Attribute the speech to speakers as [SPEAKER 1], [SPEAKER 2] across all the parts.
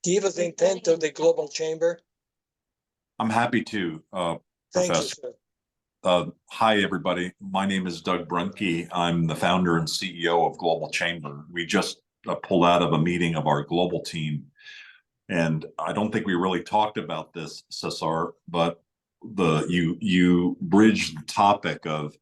[SPEAKER 1] give us the intent of the Global Chamber?
[SPEAKER 2] I'm happy to,
[SPEAKER 1] Thank you,
[SPEAKER 2] Professor.
[SPEAKER 1] sir.
[SPEAKER 2] Hi, everybody. My name is Doug Brunke. I'm the founder and CEO of Global Chamber. We just pulled out of a meeting of our global team, and I don't think we really talked about this, Cesar, but you bridged the topic of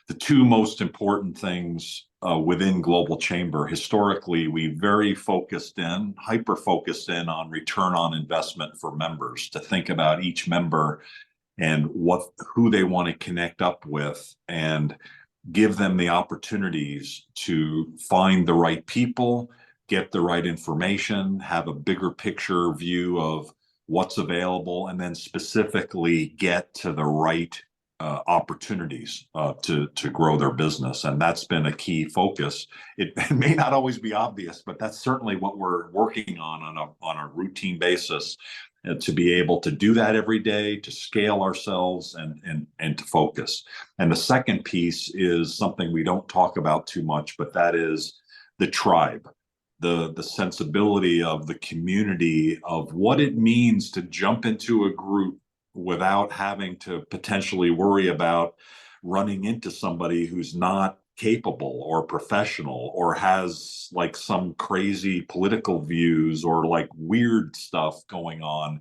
[SPEAKER 2] the two most important things within Global Chamber. Historically, we hyper focused in on return on investment for members, to think about each member and who they want to connect up with and give them the opportunities to find the right people, get the right information, have a bigger picture view of what's available, and then specifically get to the right opportunities to grow their business. And that's been a key focus. It may not always be obvious, but that's certainly what we're working on a routine basis, to be able to do that every day, to scale ourselves and to focus. And the second piece is something we don't talk about too much, but that is the tribe. The sensibility of the community, of what it means to jump into a group without having to potentially worry about running into somebody who's not capable or professional or has like some crazy political views or like weird stuff going on.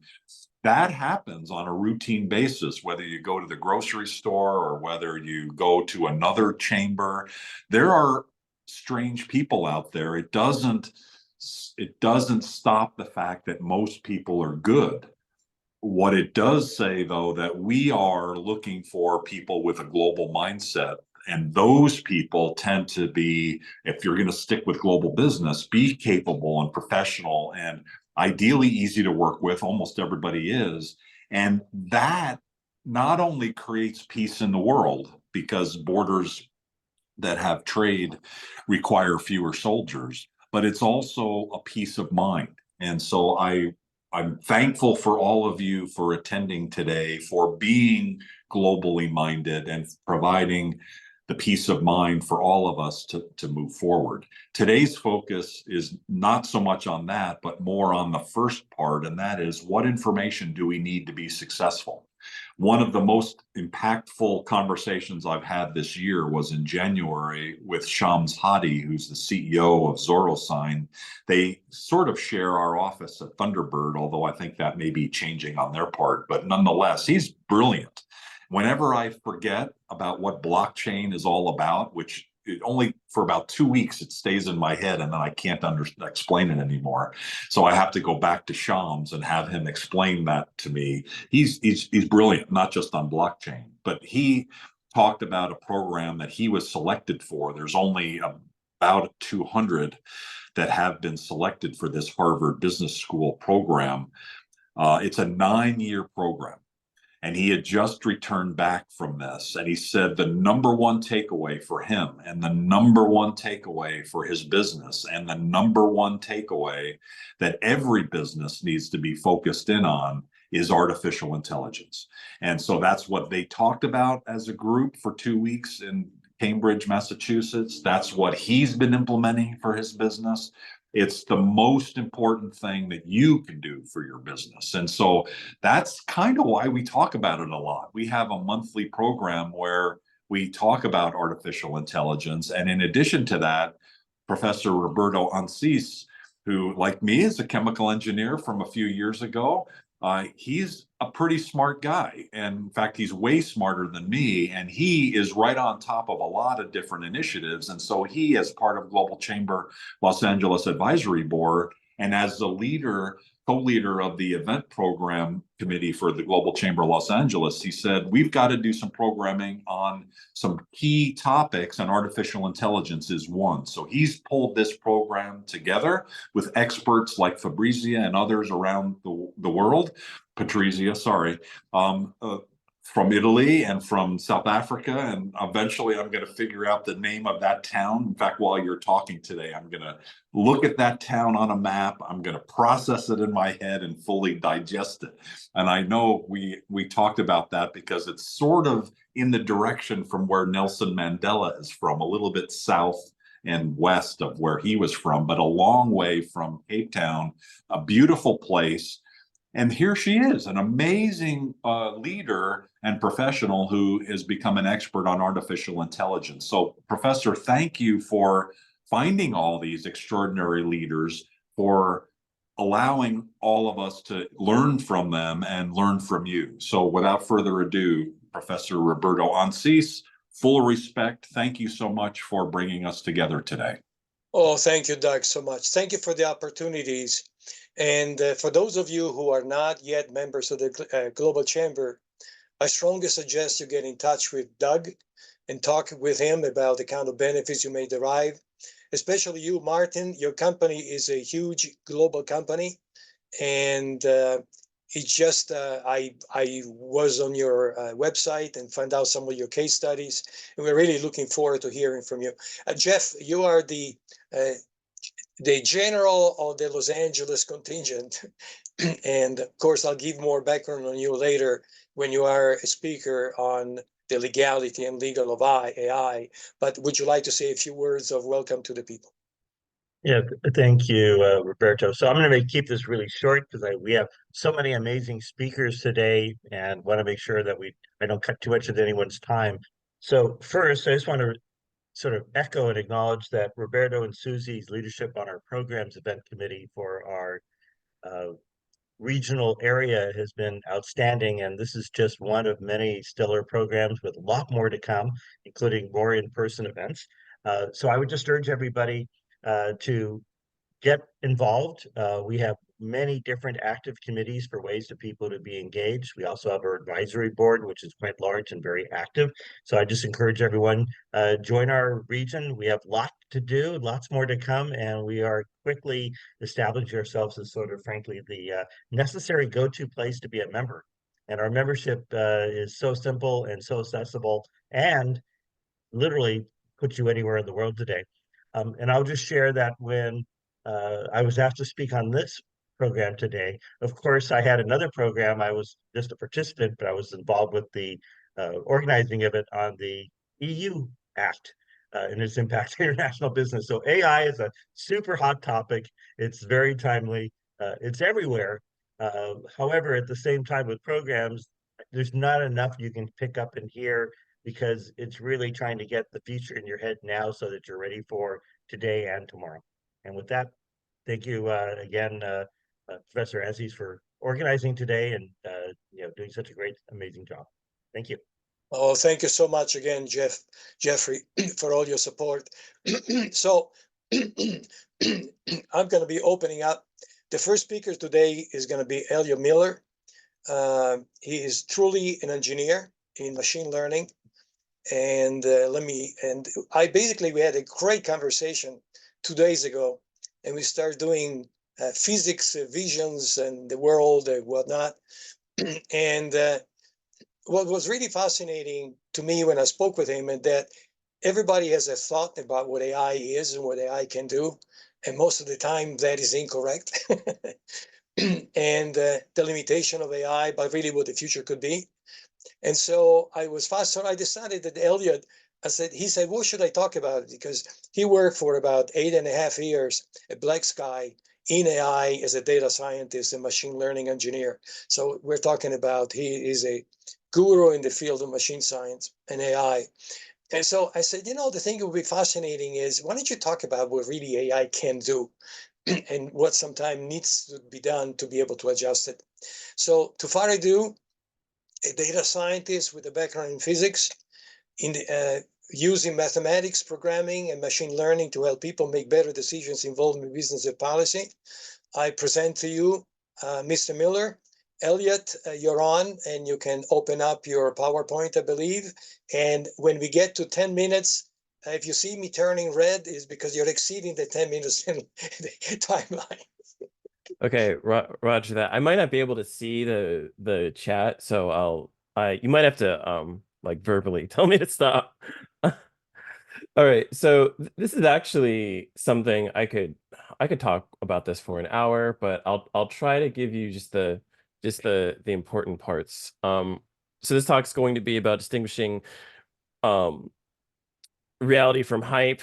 [SPEAKER 2] That happens on a routine basis, whether you go to the grocery store or whether you go to another chamber. There are strange people out there. It doesn't stop the fact that most people are good. What it does say, though, that we are looking for people with a global mindset, and those people tend to be, if you're going to stick with global business, be capable and professional and ideally easy to work with. Almost everybody is. And that not only creates peace in the world, because borders that have trade require fewer soldiers, but it's also a peace of mind. And so I'm thankful for all of you for attending today, for being globally minded and providing the peace of mind for all of us to move forward. Today's focus is not so much on that, but more on the first part, and that is, what information do we need to be successful? One of the most impactful conversations I've had this year was in January with Shams Hadi, who's the CEO of ZoroSign. They sort of share our office at Thunderbird, although I think that may be changing on their part. But nonetheless, he's brilliant. Whenever I forget about what blockchain is all about, which only for about 2 weeks it stays in my head, and then I can't explain it anymore. So I have to go back to Shams and have him explain that to me. He's brilliant, not just on blockchain, but he talked about a program that he was selected for. There's only about 200 that have been selected for this Harvard Business School program. It's a 9-year program. And he had just returned back from this. And he said the number one takeaway for him, and the number one takeaway for his business, and the number one takeaway that every business needs to be focused in on is artificial intelligence. And so that's what they talked about as a group for 2 weeks in Cambridge, Massachusetts. That's what he's been implementing for his business. It's the most important thing that you can do for your business. And so that's kind of why we talk about it a lot. We have a monthly program where we talk about artificial intelligence. And in addition to that, Professor Roberto Ancis, who, like me, is a chemical engineer from a few years ago, he's a pretty smart guy. And in fact, he's way smarter than me. And he is right on top of a lot of different initiatives. And so he, as part of Global Chamber Los Angeles Advisory Board, and as the co-leader of the event program committee for the Global Chamber Los Angeles, he said, we've got to do some programming on some key topics, and artificial intelligence is one. So he's pulled this program together with experts like Fabrizia and others around the world, Patrizia, sorry, from Italy and from South Africa. And eventually I'm going to figure out the name of that town. In fact, while you're talking today, I'm going to look at that town on a map. I'm going to process it in my head and fully digest it. And I know we talked about that because it's sort of in the direction from where Nelson Mandela is from, a little bit south and west of where he was from, but a long way from Cape Town, a beautiful place. And here she is, an amazing leader and professional who has become an expert on artificial intelligence. So, Professor, thank you for finding all these extraordinary leaders, for allowing all of us to learn from them and learn from you. So, without further ado, Professor Roberto Ancis, full respect. Thank you so much for bringing us together today.
[SPEAKER 1] Oh, thank you, Doug, so much. Thank you for the opportunities. And for those of you who are not yet members of the Global Chamber, I strongly suggest you get in touch with Doug and talk with him about the kind of benefits you may derive. Especially you, Martin, your company is a huge global company. And it's just, I was on your website and found out some of your case studies. And we're really looking forward to hearing from you. Jeff, you are the general of the Los Angeles contingent. And of course, I'll give more background on you later when you are a speaker on the legality and legal of AI. But would you like to say a few words of welcome to the people?
[SPEAKER 3] Yeah, thank you, Roberto. So I'm going to keep this really short because we have so many amazing speakers today and want to make sure that I don't cut too much of anyone's time. So first, I just want to sort of echo and acknowledge that Roberto and Susie's leadership on our programs event committee for our regional area has been outstanding, and this is just one of many stellar programs with a lot more to come, including more in-person events. So I would just urge everybody to get involved. We have many different active committees for ways for people to be engaged. We also have our advisory board, which is quite large and very active. So I just encourage everyone, join our region. We have lots to do, lots more to come, and we are quickly establishing ourselves as sort of, frankly, the necessary go-to place to be a member. And our membership is so simple and so accessible and literally puts you anywhere in the world today. And I'll just share that when I was asked to speak on this program today. Of course, I had another program. I was just a participant, but I was involved with the organizing of it on the EU Act and its impact on international business. So AI is a super hot topic. It's very timely. It's everywhere. However, at the same time with programs, there's not enough you can pick up and hear because it's really trying to get the future in your head now so that you're ready for today and tomorrow. And with that, thank you again, Professor Ancis, for organizing today and doing such a great, amazing job. Thank you.
[SPEAKER 1] Oh, thank you so much again, Jeffrey, for all your support. So I'm going to be opening up. The first speaker today is going to be Elliot Miller. He is truly an engineer in machine learning. And we had a great conversation 2 days ago, and we started doing physics, visions, and the world and whatnot. And what was really fascinating to me when I spoke with him is that everybody has a thought about what AI is and what AI can do, and most of the time that is incorrect. And the limitation of AI, but really what the future could be. And so I was fast. So I decided that Elliot, he said, what should I talk about? Because he worked for about 8.5 years at Black Sky in AI as a data scientist and machine learning engineer. So we're talking about, he is a guru in the field of machine science and AI. And so I said, the thing that would be fascinating is, why don't you talk about what really AI can do and what sometimes needs to be done to be able to adjust it. So to far ado, a data scientist with a background in physics, using mathematics, programming, and machine learning to help people make better decisions involving business and policy. I present to you Mr. Miller. Elliot, you're on, and you can open up your PowerPoint, I believe. And when we get to 10 minutes, if you see me turning red, is because you're exceeding the 10 minutes in the timeline.
[SPEAKER 4] Okay, Roger that. I might not be able to see the chat, so you might have to like verbally tell me to stop. All right, so this is actually something I could talk about this for an hour, but I'll try to give you just the important parts. So this talk is going to be about distinguishing reality from hype,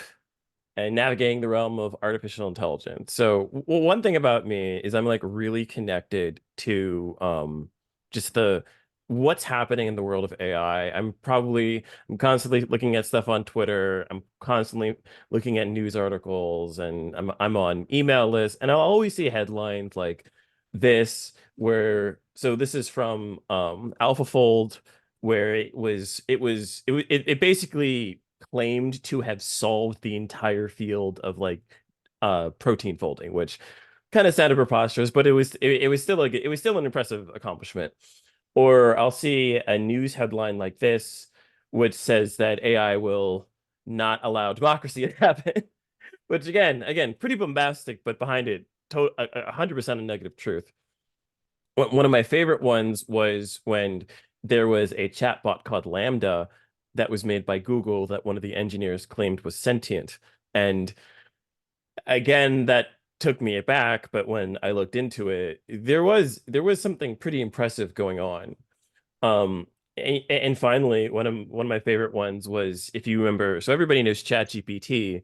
[SPEAKER 4] and navigating the realm of artificial intelligence. So one thing about me is I'm like really connected to just the what's happening in the world of AI. I'm constantly looking at stuff on Twitter. I'm constantly looking at news articles, and I'm on email lists, and I'll always see headlines like this, where so this is from AlphaFold, where it basically claimed to have solved the entire field of like protein folding, which kind of sounded preposterous, but it was still like it was still an impressive accomplishment. Or I'll see a news headline like this, which says that AI will not allow democracy to happen, which again, pretty bombastic, but behind it, 100% a negative truth. One of my favorite ones was when there was a chatbot called Lambda that was made by Google that one of the engineers claimed was sentient. And again, that took me aback, but when I looked into it, there was something pretty impressive going on. And finally, one of my favorite ones was, if you remember, so everybody knows ChatGPT.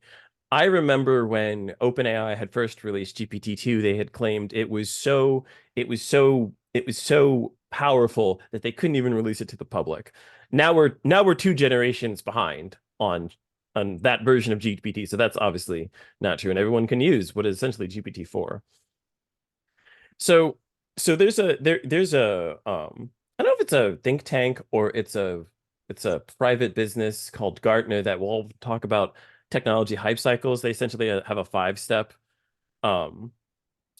[SPEAKER 4] I remember when OpenAI had first released GPT-2, they had claimed it was so powerful that they couldn't even release it to the public. Now we're 2 generations behind on that version of GPT, so that's obviously not true, and everyone can use what is essentially GPT-4. So there's a I don't know if it's a think tank or it's a private business called Gartner that will talk about technology hype cycles. They essentially have a 5-step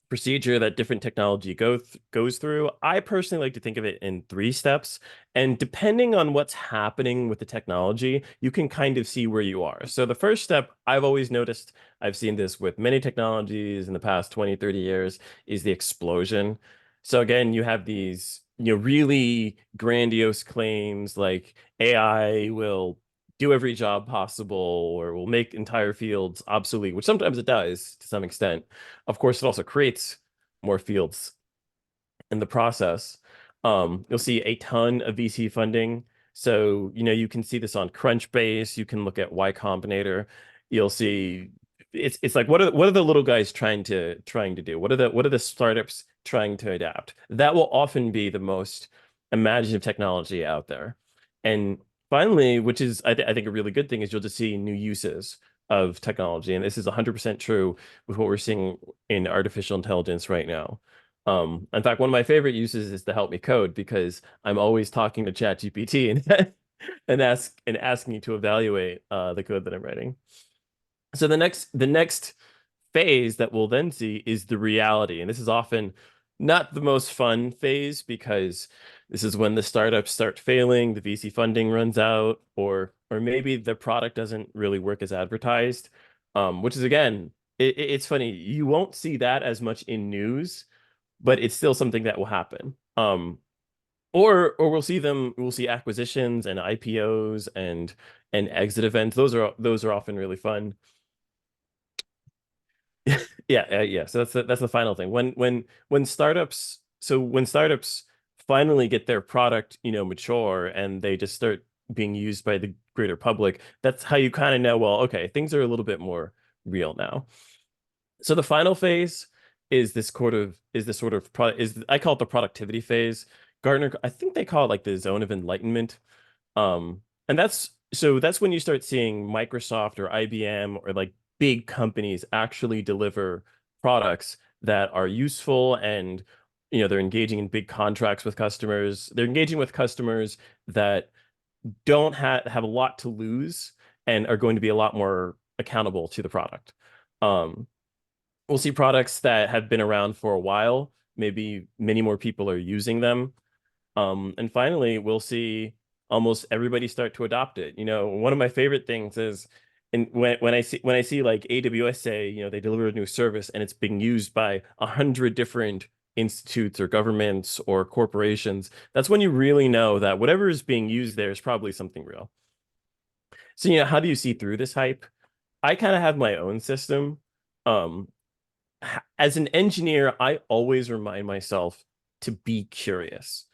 [SPEAKER 4] procedure that different technology goes through. I personally like to think of it in 3 steps, and depending on what's happening with the technology, you can kind of see where you are. So the first step, I've always noticed, I've seen this with many technologies in the past 20, 30 years, is the explosion. So again, you have these, really grandiose claims like AI will do every job possible or will make entire fields obsolete, which sometimes it does to some extent. Of course, it also creates more fields in the process. You'll see a ton of VC funding. So, you can see this on Crunchbase. You can look at Y Combinator. You'll see it's like what are the little guys trying to do? What are the startups trying to adapt? That will often be the most imaginative technology out there. And finally, which is I think a really good thing, is you'll just see new uses of technology, and this is 100% true with what we're seeing in artificial intelligence right now. In fact, one of my favorite uses is to help me code, because I'm always talking to ChatGPT and asking you to evaluate the code that I'm writing. So the next phase that we'll then see is the reality, and this is often not the most fun phase, because this is when the startups start failing, the VC funding runs out, or maybe the product doesn't really work as advertised. Which is, again, it's funny, you won't see that as much in news, but it's still something that will happen. Or we'll see acquisitions and IPOs and exit events. Those are often really fun. Yeah. So that's the final thing. When startups finally get their product, mature, and they just start being used by the greater public, that's how you kind of know, well, okay, things are a little bit more real now. So the final phase is I call it the productivity phase. Gartner, I think they call it like the zone of enlightenment. And that's when you start seeing Microsoft or IBM or like big companies actually deliver products that are useful, and they're engaging in big contracts with customers. They're engaging with customers that don't have a lot to lose and are going to be a lot more accountable to the product. We'll see products that have been around for a while. Maybe many more people are using them. And finally, we'll see almost everybody start to adopt it. One of my favorite things is, when I see like AWS say, they deliver a new service and it's being used by 100 different institutes or governments or corporations, that's when you really know that whatever is being used there is probably something real. So, how do you see through this hype? I kind of have my own system. As an engineer, I always remind myself to be curious.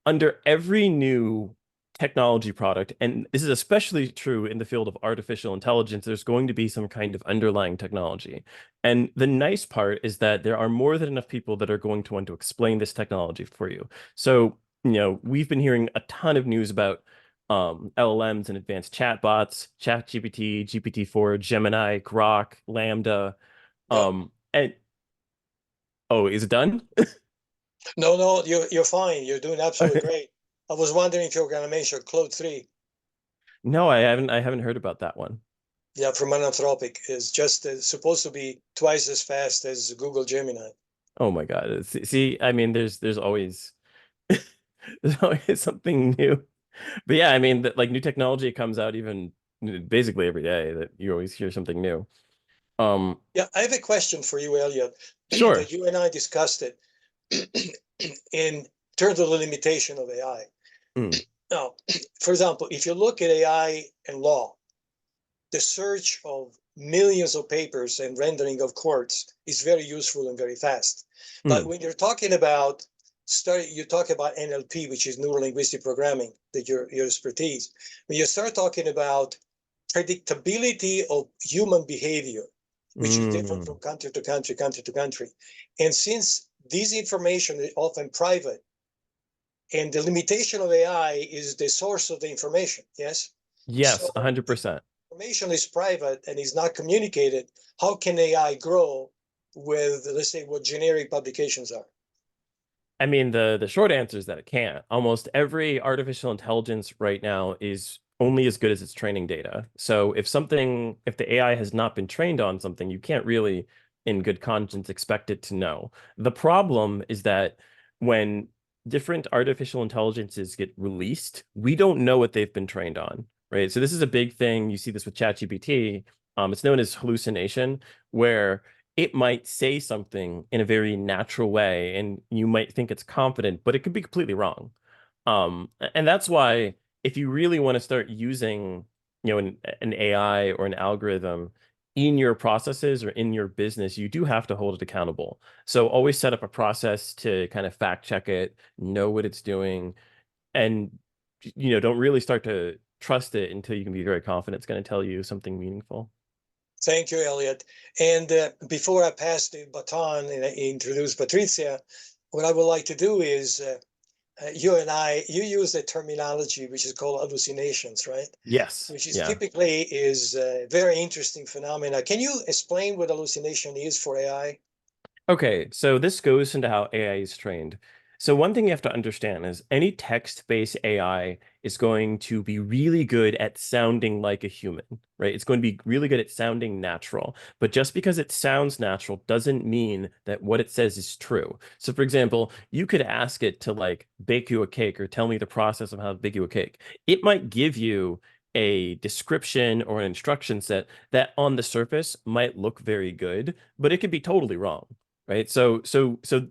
[SPEAKER 4] Under every new technology product, and this is especially true in the field of artificial intelligence, there's going to be some kind of underlying technology. And the nice part is that there are more than enough people that are going to want to explain this technology for you. So, we've been hearing a ton of news about LLMs and advanced chatbots, ChatGPT, GPT-4, Gemini, Grok, Lambda. And oh, is it done?
[SPEAKER 1] No, you're fine. You're doing absolutely great. I was wondering if you were going to mention Claude 3.
[SPEAKER 4] No, I haven't heard about that one.
[SPEAKER 1] Yeah, from Anthropic is just supposed to be twice as fast as Google Gemini.
[SPEAKER 4] Oh my God. See, I mean, there's always there's always something new. But yeah, I mean, like new technology comes out even basically every day, that you always hear something new.
[SPEAKER 1] Yeah, I have a question for you, Elliot.
[SPEAKER 4] Sure.
[SPEAKER 1] That you and I discussed it in terms of the limitation of AI. Now, for example, if you look at AI and law, the search of millions of papers and rendering of courts is very useful and very fast. But when you're talking about you talk about NLP, which is neuro-linguistic programming, that your expertise. When you start talking about predictability of human behavior, which is different from country to country, country to country. And since this information is often private, and the limitation of AI is the source of the information, yes?
[SPEAKER 4] Yes,
[SPEAKER 1] So
[SPEAKER 4] 100%.
[SPEAKER 1] Information is private and is not communicated. How can AI grow with, let's say, what generic publications are?
[SPEAKER 4] I mean, the short answer is that it can't. Almost every artificial intelligence right now is only as good as its training data. So if the AI has not been trained on something, you can't really, in good conscience, expect it to know. The problem is that when different artificial intelligences get released, we don't know what they've been trained on, right? So this is a big thing. You see this with ChatGPT. It's known as hallucination, where it might say something in a very natural way and you might think it's confident, but it could be completely wrong. And that's why if you really want to start using, an AI or an algorithm in your processes or in your business, you do have to hold it accountable. So always set up a process to kind of fact check it, know what it's doing, and don't really start to trust it until you can be very confident it's going to tell you something meaningful.
[SPEAKER 1] Thank you, Elliot. And before I pass the baton and I introduce Patrizia, what I would like to do is you use a terminology which is called hallucinations, right?
[SPEAKER 4] Yes.
[SPEAKER 1] Which is
[SPEAKER 4] Yeah.
[SPEAKER 1] typically is a very interesting phenomena. Can you explain what hallucination is for AI?
[SPEAKER 4] Okay, so this goes into how AI is trained. So one thing you have to understand is any text-based AI is going to be really good at sounding like a human, right? It's going to be really good at sounding natural. But just because it sounds natural doesn't mean that what it says is true. So for example, you could ask it to like bake you a cake or tell me the process of how to bake you a cake. It might give you a description or an instruction set that on the surface might look very good, but it could be totally wrong. Right. So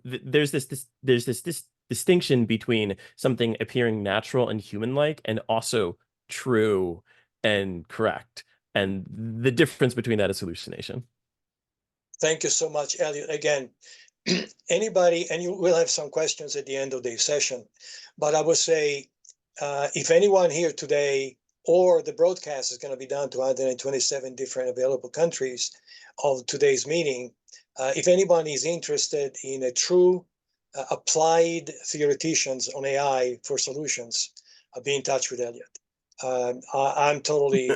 [SPEAKER 4] there's this distinction between something appearing natural and human-like and also true and correct. And the difference between that is hallucination.
[SPEAKER 1] Thank you so much, Elliot. Again, anybody, and you will have some questions at the end of the session, but I would say if anyone here today, or the broadcast is going to be done to 127 different available countries of today's meeting, if anybody is interested in a true applied theoreticians on AI for solutions, be in touch with Elliot. I'm totally,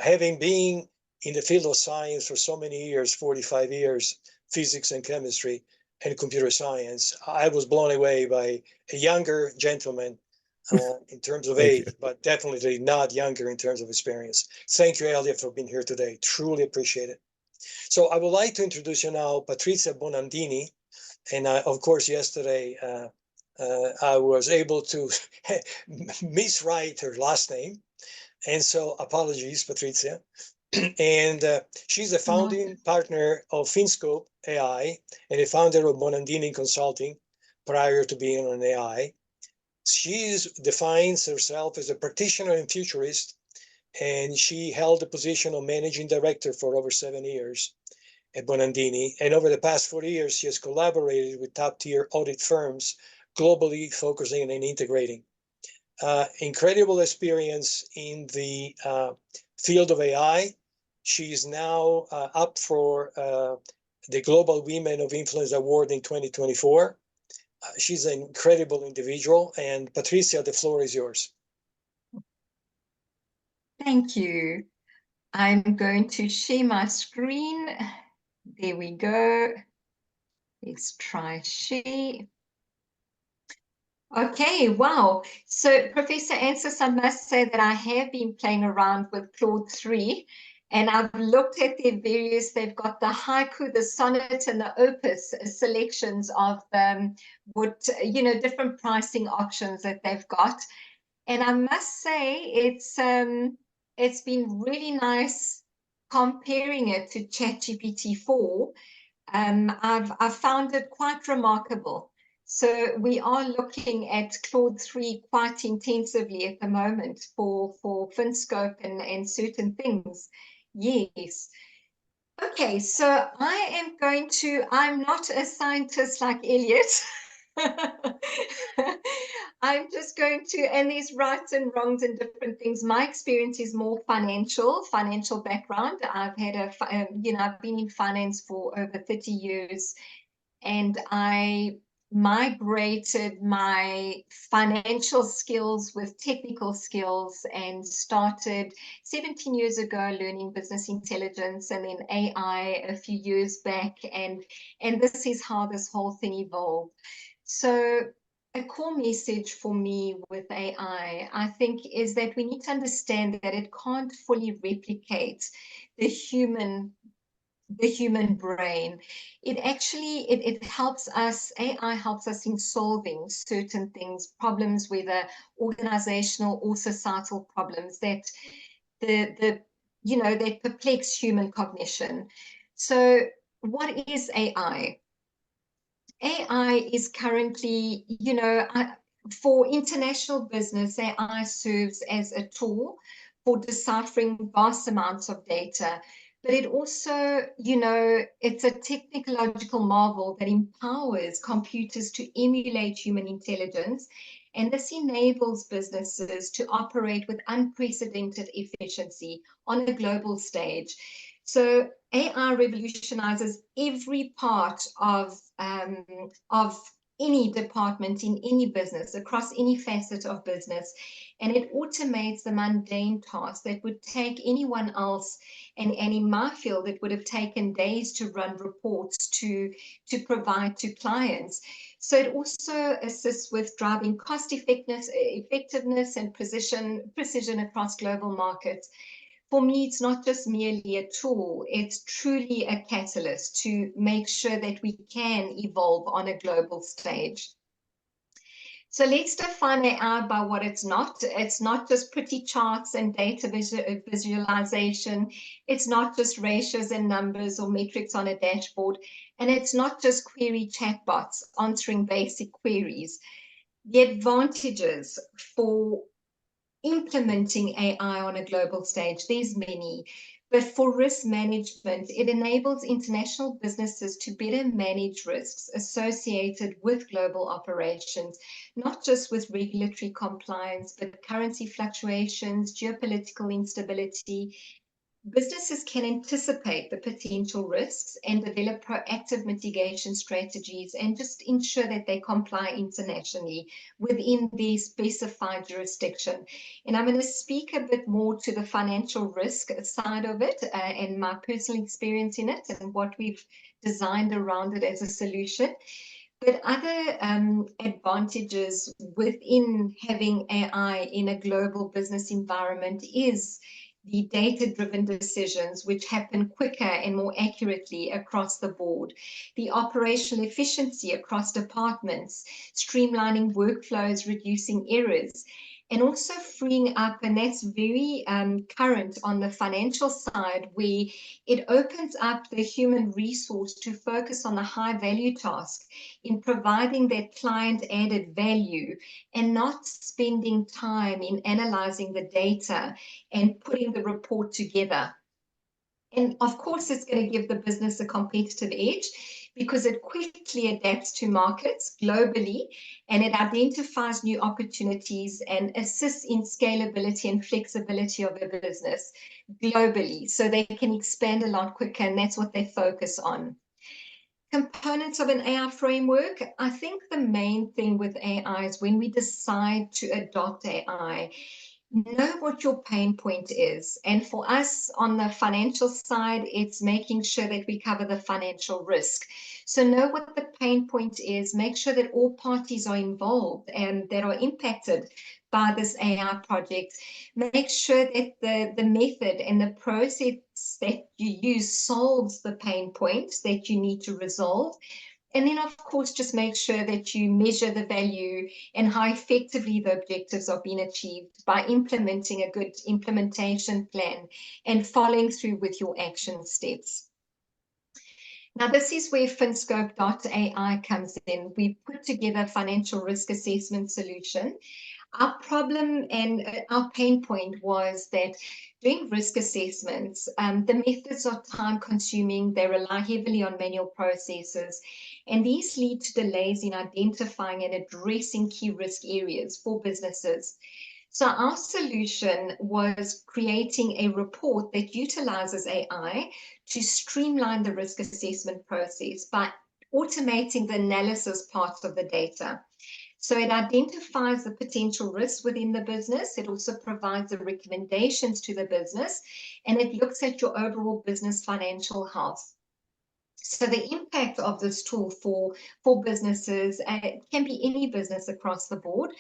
[SPEAKER 1] having been in the field of science for so many years, 45 years, physics and chemistry and computer science, I was blown away by a younger gentleman in terms of age, but definitely not younger in terms of experience. Thank you, Elliot, for being here today. Truly appreciate it. So I would like to introduce you now, Patrizia Bonandini. And of course, yesterday, I was able to miswrite her last name. And so apologies, Patrizia. And she's the founding partner of FinScope AI and a founder of Bonandini Consulting prior to being on AI. She defines herself as a practitioner and futurist, and she held the position of managing director for over 7 years at Bonandini. And over the past 4 years, she has collaborated with top-tier audit firms globally, focusing and integrating incredible experience in the field of AI. She is now up for the Global Women of Influence Award in 2024. She's an incredible individual. And Patricia, the floor is yours.
[SPEAKER 5] Thank you. I'm going to share my screen. There we go. Let's try share. Okay, wow. So Professor Ancis, I must say that I have been playing around with Claude 3, and I've looked at their various, they've got the haiku, the sonnet, and the opus selections of different pricing options that they've got. And I must say it's been really nice comparing it to ChatGPT 4. I've found it quite remarkable. So we are looking at Claude 3 quite intensively at the moment for FinScope and certain things. Yes. Okay, so I'm not a scientist like Elliot. I'm just going to, and there's rights and wrongs and different things. My experience is more financial background. I've had I've been in finance for over 30 years, and I migrated my financial skills with technical skills and started 17 years ago learning business intelligence and then AI a few years back, and this is how this whole thing evolved. So a core message for me with AI, I think, is that we need to understand that it can't fully replicate the human brain. It actually, it helps us, AI helps us in solving certain things, problems, whether organizational or societal problems that that perplex human cognition. So what is AI? AI is currently, for international business, AI serves as a tool for deciphering vast amounts of data. But it also, it's a technological marvel that empowers computers to emulate human intelligence. And this enables businesses to operate with unprecedented efficiency on a global stage. So AI revolutionizes every part of any department in any business, across any facet of business, and it automates the mundane tasks that would take anyone else, and in my field it would have taken days to run reports to provide to clients. So it also assists with driving cost effectiveness and precision across global markets. For me, it's not just merely a tool, it's truly a catalyst to make sure that we can evolve on a global stage. So let's define AI by what it's not. It's not just pretty charts and data visualization. It's not just ratios and numbers or metrics on a dashboard. And it's not just query chatbots answering basic queries. The advantages for implementing AI on a global stage, there's many, but for risk management, it enables international businesses to better manage risks associated with global operations, not just with regulatory compliance, but currency fluctuations, geopolitical instability. Businesses can anticipate the potential risks and develop proactive mitigation strategies and just ensure that they comply internationally within the specified jurisdiction. And I'm going to speak a bit more to the financial risk side of it and my personal experience in it and what we've designed around it as a solution. But other advantages within having AI in a global business environment is the data-driven decisions, which happen quicker and more accurately across the board, the operational efficiency across departments, streamlining workflows, reducing errors, and also freeing up, and that's very current on the financial side, where it opens up the human resource to focus on the high value task in providing that client added value and not spending time in analyzing the data and putting the report together. And of course, it's going to give the business a competitive edge because it quickly adapts to markets globally, and it identifies new opportunities and assists in scalability and flexibility of a business globally, so they can expand a lot quicker, and that's what they focus on. Components of an AI framework. I think the main thing with AI is when we decide to adopt AI, know what your pain point is. And for us on the financial side, it's making sure that we cover the financial risk. So know what the pain point is, make sure that all parties are involved and that are impacted by this AI project. Make sure that the method and the process that you use solves the pain points that you need to resolve. And then, of course, just make sure that you measure the value and how effectively the objectives are being achieved by implementing a good implementation plan and following through with your action steps. Now, this is where FinScope.ai comes in. We put together a financial risk assessment solution. Our problem and our pain point was that doing risk assessments, the methods are time consuming, they rely heavily on manual processes, and these lead to delays in identifying and addressing key risk areas for businesses. So our solution was creating a report that utilizes AI to streamline the risk assessment process by automating the analysis parts of the data. So it identifies the potential risks within the business. It also provides the recommendations to the business, and it looks at your overall business financial health. So the impact of this tool for businesses, it can be any business across the board,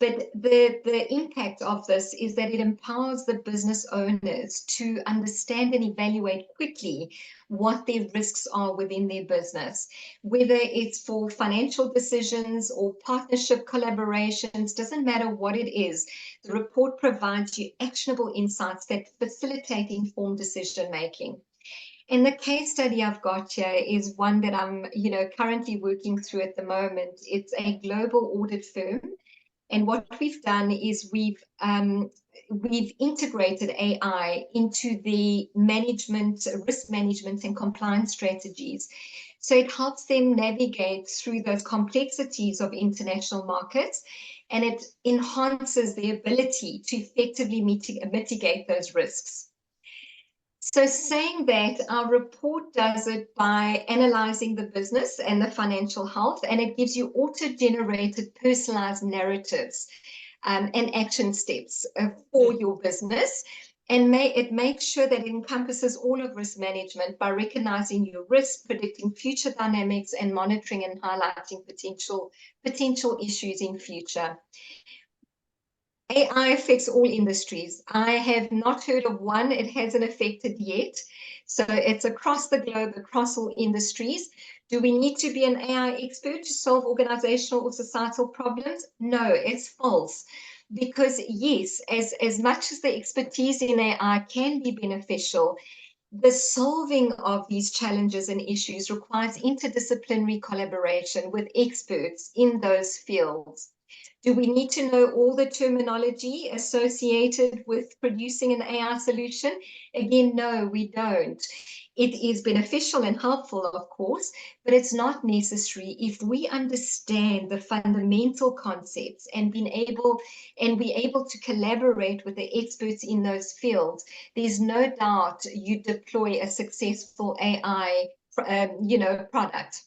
[SPEAKER 5] but the impact of this is that it empowers the business owners to understand and evaluate quickly what their risks are within their business, whether it's for financial decisions or partnership collaborations, doesn't matter what it is. The report provides you actionable insights that facilitate informed decision making. And the case study I've got here is one that I'm, currently working through at the moment. It's a global audit firm. And what we've done is we've integrated AI into the risk management and compliance strategies. So it helps them navigate through those complexities of international markets, and it enhances the ability to effectively mitigate those risks. So saying that, our report does it by analyzing the business and the financial health, and it gives you auto-generated personalized narratives and action steps for your business. And it makes sure that it encompasses all of risk management by recognizing your risk, predicting future dynamics, and monitoring and highlighting potential issues in future. AI affects all industries. I have not heard of one it hasn't affected yet. So it's across the globe, across all industries. Do we need to be an AI expert to solve organizational or societal problems? No, it's false. Because yes, as much as the expertise in AI can be beneficial, the solving of these challenges and issues requires interdisciplinary collaboration with experts in those fields. Do we need to know all the terminology associated with producing an AI solution? Again, no, we don't. It is beneficial and helpful, of course, but it's not necessary if we understand the fundamental concepts and be able to collaborate with the experts in those fields. There's no doubt you deploy a successful AI, product.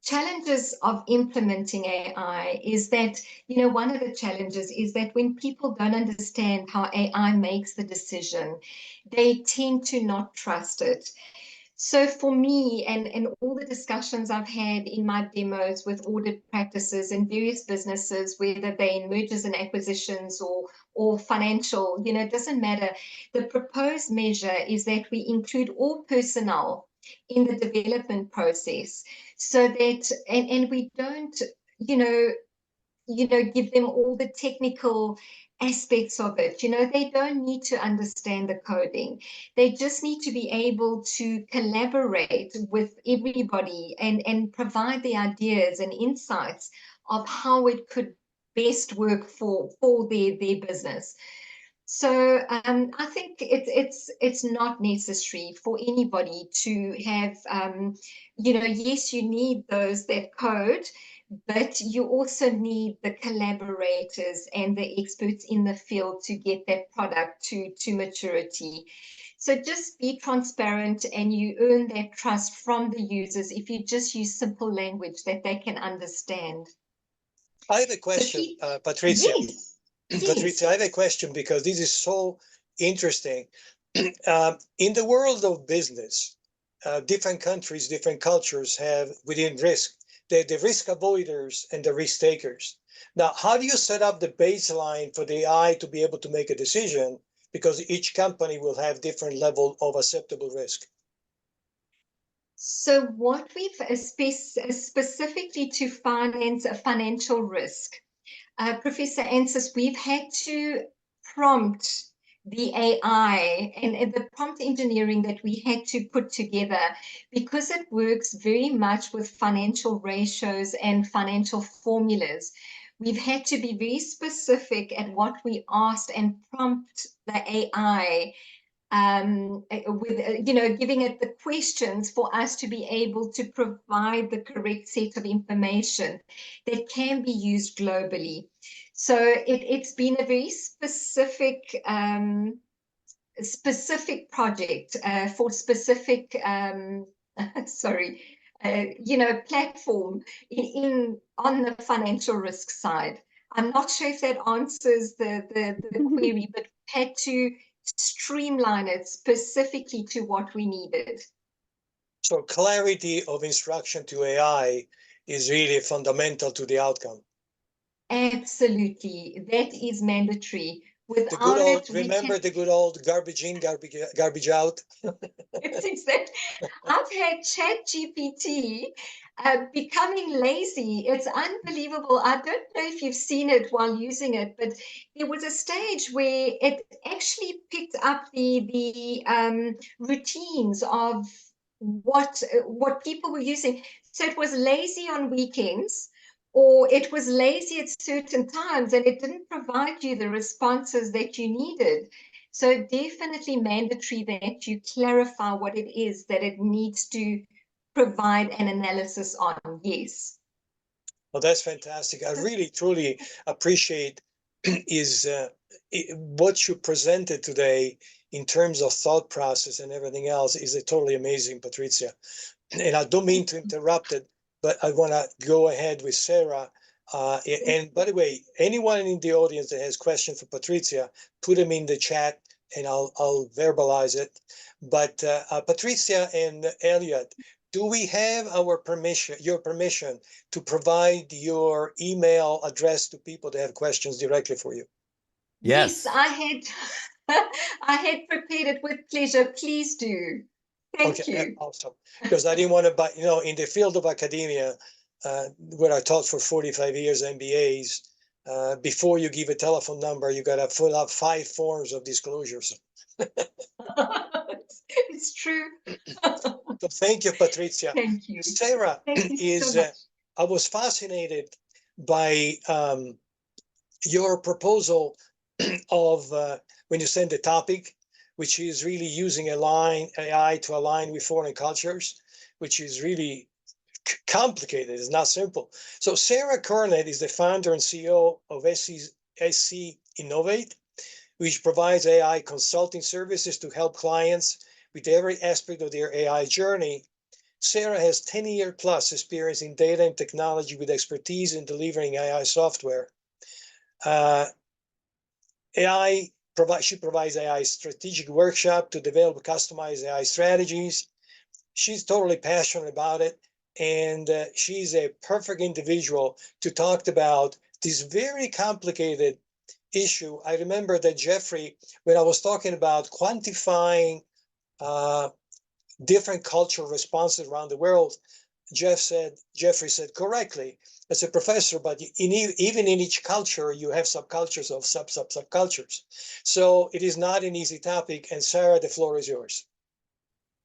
[SPEAKER 5] Challenges of implementing AI is that, one of the challenges is that when people don't understand how AI makes the decision, they tend to not trust it. So for me and all the discussions I've had in my demos with audit practices and various businesses, whether they're in mergers and acquisitions or financial, it doesn't matter. The proposed measure is that we include all personnel in the development process, so that and we don't give them all the technical aspects of it. They don't need to understand the coding. They just need to be able to collaborate with everybody and provide the ideas and insights of how it could best work for their business. So I think it's not necessary for anybody to have, yes, you need those that code, but you also need the collaborators and the experts in the field to get that product to maturity. So just be transparent, and you earn that trust from the users if you just use simple language that they can understand.
[SPEAKER 1] I have a question, Patricia.
[SPEAKER 5] Yes.
[SPEAKER 1] Patricia, I have a question because this is so interesting. In the world of business, different countries, different cultures have within risk, the risk avoiders and the risk takers. Now, how do you set up the baseline for the AI to be able to make a decision? Because each company will have different level of acceptable risk.
[SPEAKER 5] So what we've specifically to financial risk, Professor Ancis, we've had to prompt the AI and the prompt engineering that we had to put together, because it works very much with financial ratios and financial formulas. We've had to be very specific at what we asked and prompt the AI with giving it the questions for us to be able to provide the correct set of information that can be used globally. So it's been a very specific project for specific platform on the financial risk side. I'm not sure if that answers the query, but had to streamline it specifically to what we needed.
[SPEAKER 1] So clarity of instruction to AI is really fundamental to the outcome.
[SPEAKER 5] Absolutely, that is mandatory.
[SPEAKER 1] The good old, remember the good old garbage in, garbage out?
[SPEAKER 5] It's that I've had ChatGPT becoming lazy. It's unbelievable. I don't know if you've seen it while using it, but there was a stage where it actually picked up the routines of what people were using. So it was lazy on weekends, or it was lazy at certain times, and it didn't provide you the responses that you needed. So definitely mandatory that you clarify what it is that it needs to provide an analysis on. Yes.
[SPEAKER 1] Well, that's fantastic. I really, truly appreciate what you presented today in terms of thought process and everything else is totally amazing, Patricia. And I don't mean to interrupt it, but I want to go ahead with Sarah. And by the way, anyone in the audience that has questions for Patricia, put them in the chat and I'll verbalize it. But Patricia and Elliot, do we have your permission to provide your email address to people that have questions directly for you?
[SPEAKER 4] Yes,
[SPEAKER 5] I had prepared it with pleasure. Please do. Thank you.
[SPEAKER 1] Awesome. Because I didn't want to, in the field of academia, where I taught for 45 years MBAs, before you give a telephone number, you got to fill out 5 forms of disclosures.
[SPEAKER 5] It's true.
[SPEAKER 1] So thank you, Patricia.
[SPEAKER 5] Thank you.
[SPEAKER 1] Sarah,
[SPEAKER 5] Thank you so much.
[SPEAKER 1] I was fascinated by your proposal of when you send the topic, which is really using AI to align with foreign cultures, which is really complicated. It's not simple. So Sarah Cornett is the founder and CEO of SC Innovate, which provides AI consulting services to help clients with every aspect of their AI journey. Sarah has 10-year plus experience in data and technology with expertise in delivering AI software. She provides AI strategic workshop to develop customized AI strategies. She's totally passionate about it. And she's a perfect individual to talk about this very complicated issue. I remember that Jeffrey, when I was talking about quantifying different cultural responses around the world, Jeffrey said correctly, as a professor, but even in each culture, you have subcultures of subcultures. So it is not an easy topic. And Sarah, the floor is yours.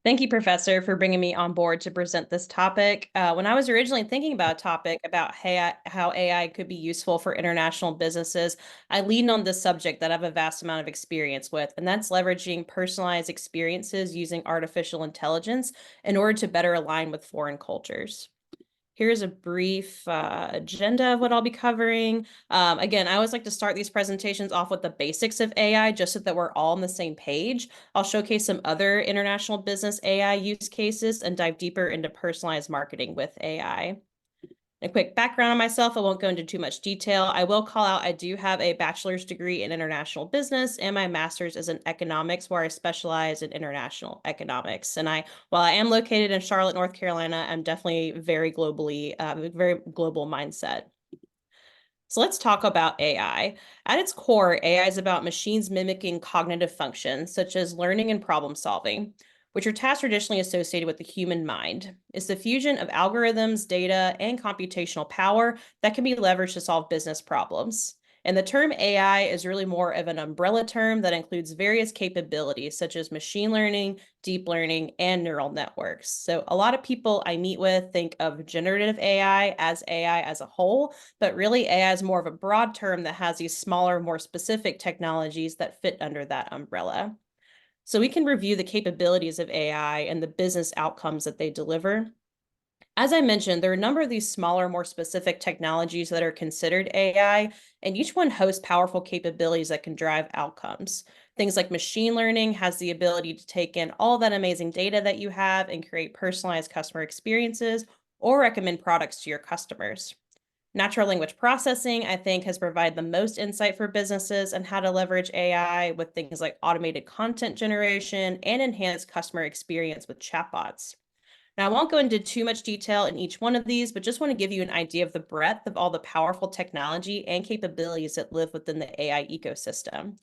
[SPEAKER 6] Thank you, Professor, for bringing me on board to present this topic. When I was originally thinking about a topic about how AI could be useful for international businesses, I leaned on this subject that I have a vast amount of experience with, and that's leveraging personalized experiences using artificial intelligence in order to better align with foreign cultures. Here's a brief agenda of what I'll be covering. Again, I always like to start these presentations off with the basics of AI, just so that we're all on the same page. I'll showcase some other international business AI use cases and dive deeper into personalized marketing with AI. A quick background on myself, I won't go into too much detail. I will call out I do have a bachelor's degree in international business, and my master's is in economics, where I specialize in international economics. And while I am located in Charlotte, North Carolina, I'm definitely very very global mindset. So let's talk about AI. At its core, AI is about machines mimicking cognitive functions, such as learning and problem solving, which are tasks traditionally associated with the human mind. It's the fusion of algorithms, data, and computational power that can be leveraged to solve business problems. And the term AI is really more of an umbrella term that includes various capabilities such as machine learning, deep learning, and neural networks. So a lot of people I meet with think of generative AI as a whole, but really AI is more of a broad term that has these smaller, more specific technologies that fit under that umbrella. So we can review the capabilities of AI and the business outcomes that they deliver. As I mentioned, there are a number of these smaller, more specific technologies that are considered AI, and each one hosts powerful capabilities that can drive outcomes. Things like machine learning has the ability to take in all that amazing data that you have and create personalized customer experiences or recommend products to your customers. Natural language processing, I think, has provided the most insight for businesses on how to leverage AI with things like automated content generation and enhanced customer experience with chatbots. Now, I won't go into too much detail in each one of these, but just want to give you an idea of the breadth of all the powerful technology and capabilities that live within the AI ecosystem.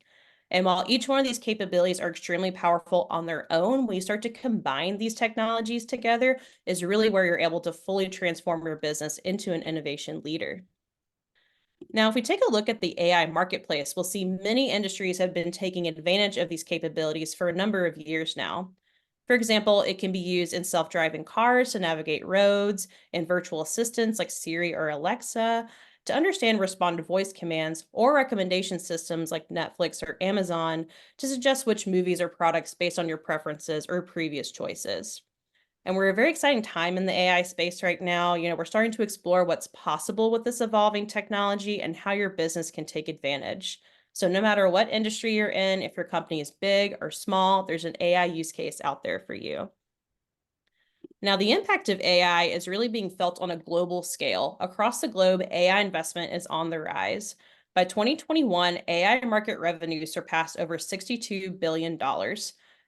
[SPEAKER 6] And while each one of these capabilities are extremely powerful on their own, when you start to combine these technologies together is really where you're able to fully transform your business into an innovation leader. Now, if we take a look at the AI marketplace, we'll see many industries have been taking advantage of these capabilities for a number of years now. For example, it can be used in self-driving cars to navigate roads, and virtual assistants like Siri or Alexa to understand and respond to voice commands, or recommendation systems like Netflix or Amazon to suggest which movies or products based on your preferences or previous choices. And we're a very exciting time in the AI space right now. We're starting to explore what's possible with this evolving technology and how your business can take advantage. So no matter what industry you're in, if your company is big or small, there's an AI use case out there for you. Now, the impact of AI is really being felt on a global scale. Across the globe, AI investment is on the rise. By 2021, AI market revenue surpassed over $62 billion.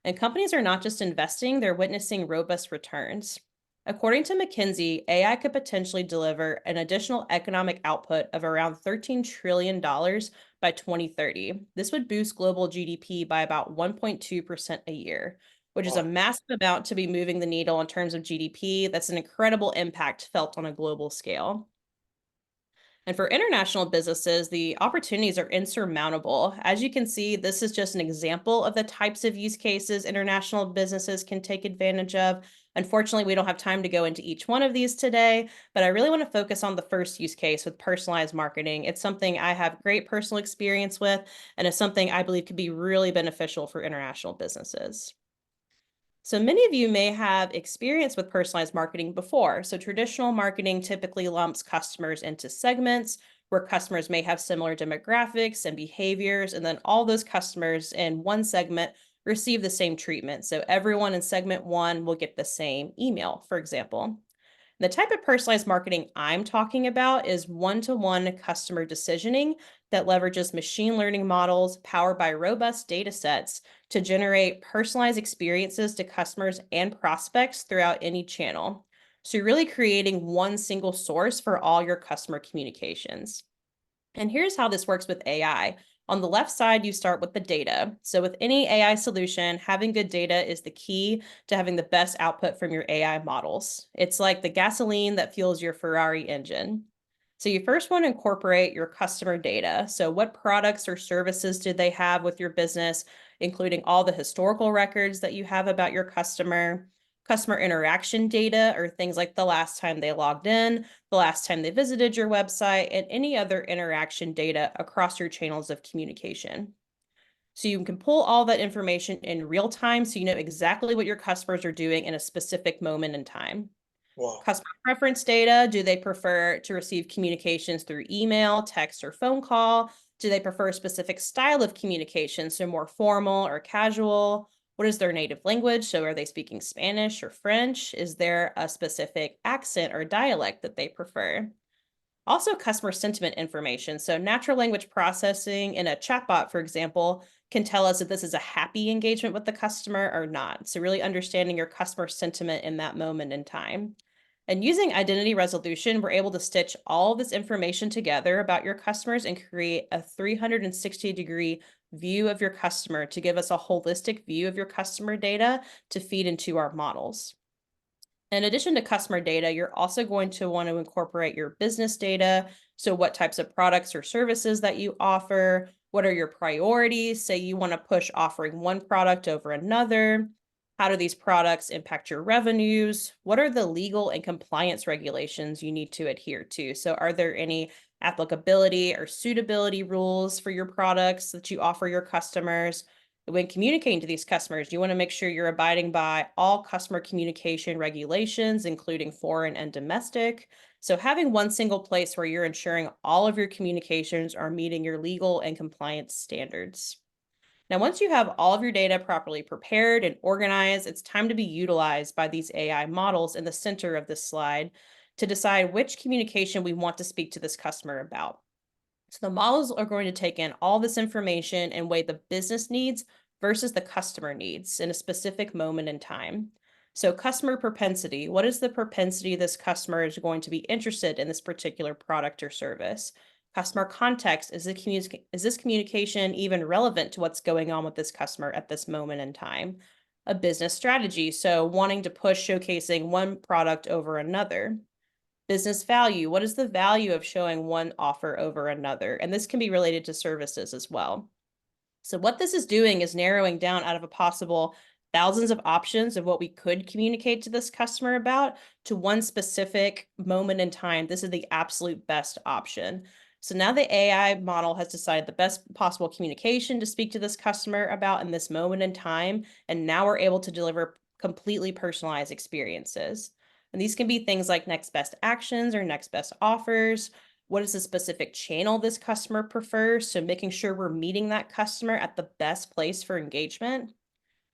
[SPEAKER 6] And companies are not just investing, they're witnessing robust returns. According to McKinsey, AI could potentially deliver an additional economic output of around $13 trillion by 2030. This would boost global GDP by about 1.2% a year, which is a massive amount to be moving the needle in terms of GDP. That's an incredible impact felt on a global scale. And for international businesses, the opportunities are insurmountable. As you can see, this is just an example of the types of use cases international businesses can take advantage of. Unfortunately, we don't have time to go into each one of these today, but I really want to focus on the first use case with personalized marketing. It's something I have great personal experience with, and it's something I believe could be really beneficial for international businesses. So many of you may have experience with personalized marketing before. So traditional marketing typically lumps customers into segments where customers may have similar demographics and behaviors, and then all those customers in one segment receive the same treatment. So everyone in segment one will get the same email, for example. The type of personalized marketing I'm talking about is one-to-one customer decisioning that leverages machine learning models powered by robust data sets to generate personalized experiences to customers and prospects throughout any channel. So you're really creating one single source for all your customer communications. And here's how this works with AI. On the left side, you start with the data. So with any AI solution, having good data is the key to having the best output from your AI models. It's like the gasoline that fuels your Ferrari engine. So you first want to incorporate your customer data. So what products or services did they have with your business, including all the historical records that you have about your customer interaction data, or things like the last time they logged in, the last time they visited your website, and any other interaction data across your channels of communication. So you can pull all that information in real time so you know exactly what your customers are doing in a specific moment in time.
[SPEAKER 1] Wow.
[SPEAKER 6] Customer preference data. Do they prefer to receive communications through email, text, or phone call? Do they prefer a specific style of communication, so more formal or casual? What is their native language? So are they speaking Spanish or French? Is there a specific accent or dialect that they prefer? Also, customer sentiment information. So natural language processing in a chatbot, for example, can tell us if this is a happy engagement with the customer or not. So really understanding your customer sentiment in that moment in time. And using identity resolution, we're able to stitch all this information together about your customers and create a 360-degree view of your customer to give us a holistic view of your customer data to feed into our models. In addition to customer data, you're also going to want to incorporate your business data. So what types of products or services that you offer? What are your priorities? Say you want to push offering one product over another. How do these products impact your revenues? What are the legal and compliance regulations you need to adhere to? So are there any applicability or suitability rules for your products that you offer your customers? When communicating to these customers, you want to make sure you're abiding by all customer communication regulations, including foreign and domestic. So having one single place where you're ensuring all of your communications are meeting your legal and compliance standards. Now, once you have all of your data properly prepared and organized, it's time to be utilized by these AI models in the center of this slide to decide which communication we want to speak to this customer about. So the models are going to take in all this information and weigh the business needs versus the customer needs in a specific moment in time. So customer propensity, what is the propensity this customer is going to be interested in this particular product or service? Customer context, is this communication even relevant to what's going on with this customer at this moment in time? A business strategy, so wanting to push showcasing one product over another. Business value, what is the value of showing one offer over another? And this can be related to services as well. So what this is doing is narrowing down out of a possible thousands of options of what we could communicate to this customer about to one specific moment in time. This is the absolute best option. So now the AI model has decided the best possible communication to speak to this customer about in this moment in time. And now we're able to deliver completely personalized experiences. And these can be things like next best actions or next best offers. What is the specific channel this customer prefers? So making sure we're meeting that customer at the best place for engagement.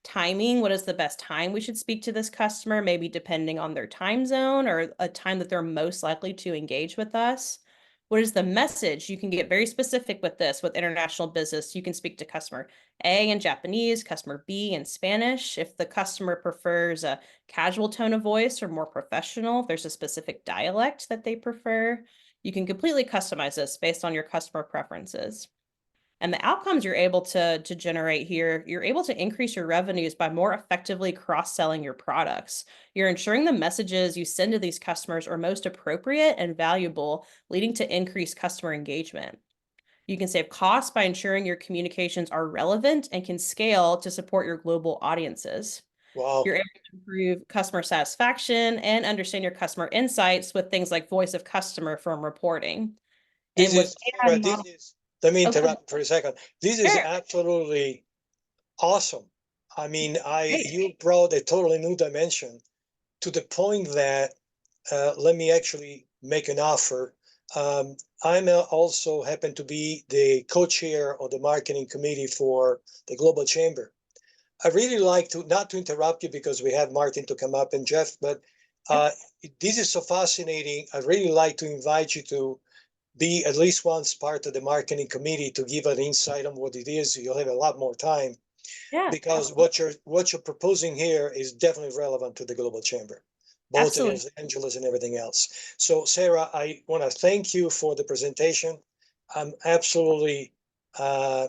[SPEAKER 6] Timing, what is the best time we should speak to this customer, maybe depending on their time zone or a time that they're most likely to engage with us. What is the message? You can get very specific with this. With international business, you can speak to customer A in Japanese, customer B in Spanish. If the customer prefers a casual tone of voice or more professional, if there's a specific dialect that they prefer, you can completely customize this based on your customer preferences. And the outcomes you're able to generate here, you're able to increase your revenues by more effectively cross-selling your products. You're ensuring the messages you send to these customers are most appropriate and valuable, leading to increased customer engagement. You can save costs by ensuring your communications are relevant and can scale to support your global audiences.
[SPEAKER 1] Wow.
[SPEAKER 6] You're able to improve customer satisfaction and understand your customer insights with things like voice of customer from reporting.
[SPEAKER 1] This
[SPEAKER 6] And with
[SPEAKER 1] is,
[SPEAKER 6] AI
[SPEAKER 1] Sarah,
[SPEAKER 6] models,
[SPEAKER 1] let me
[SPEAKER 6] okay,
[SPEAKER 1] interrupt for a second. This is
[SPEAKER 6] sure.
[SPEAKER 1] absolutely awesome. I mean,
[SPEAKER 6] Great.
[SPEAKER 1] you brought a totally new dimension to the point that let me actually make an offer. I'm also happen to be the co-chair of the marketing committee for the Global Chamber. I really like to, not to interrupt you because we have Martin to come up and Jeff, but this is so fascinating. I'd really like to invite you to be at least once part of the marketing committee to give an insight on what it is. You'll have a lot more time.
[SPEAKER 6] Yeah,
[SPEAKER 1] Because what you're proposing here is definitely relevant to the Global Chamber, both
[SPEAKER 6] absolutely.
[SPEAKER 1] in Los Angeles and everything else. So Sarah, I want to thank you for the presentation. I'm absolutely, I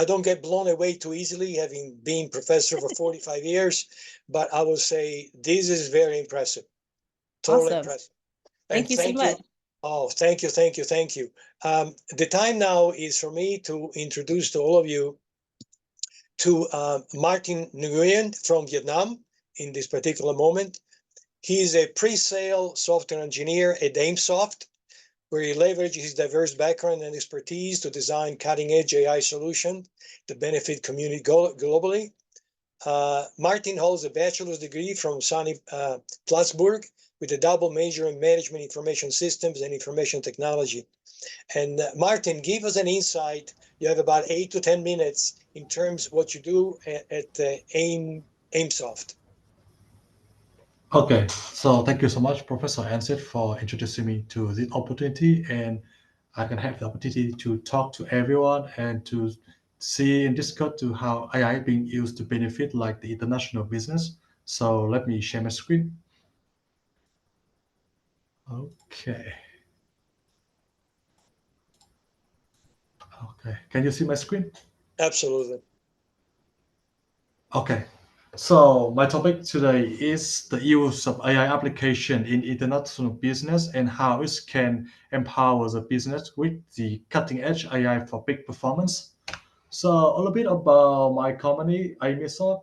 [SPEAKER 1] don't get blown away too easily, having been professor for 45 years, but I will say this is very impressive, totally
[SPEAKER 6] Awesome.
[SPEAKER 1] impressive.
[SPEAKER 6] Thank
[SPEAKER 1] And
[SPEAKER 6] you so
[SPEAKER 1] thank you.
[SPEAKER 6] much.
[SPEAKER 1] Oh, thank you, thank you, thank you. The time now is for me to introduce to all of you to Martin Nguyen from Vietnam in this particular moment. He's a pre-sale software engineer at Aimsoft, where he leverages his diverse background and expertise to design cutting-edge AI solutions that benefit community globally. Martin holds a bachelor's degree from SUNY Plattsburgh with a double major in management information systems and information technology. And Martin, give us an insight. You have about 8 to 10 minutes in terms of what you do at Aimsoft.
[SPEAKER 7] Okay, so thank you so much, Professor Ancis, for introducing me to this opportunity, and I can have the opportunity to talk to everyone and to see and discuss to how AI being used to benefit like the international business. So let me share my screen. Okay. Okay, can you see my screen?
[SPEAKER 1] Absolutely.
[SPEAKER 7] Okay, so my topic today is the use of AI application in international business and how it can empower the business with the cutting edge AI for big performance. So a little bit about my company, Avic.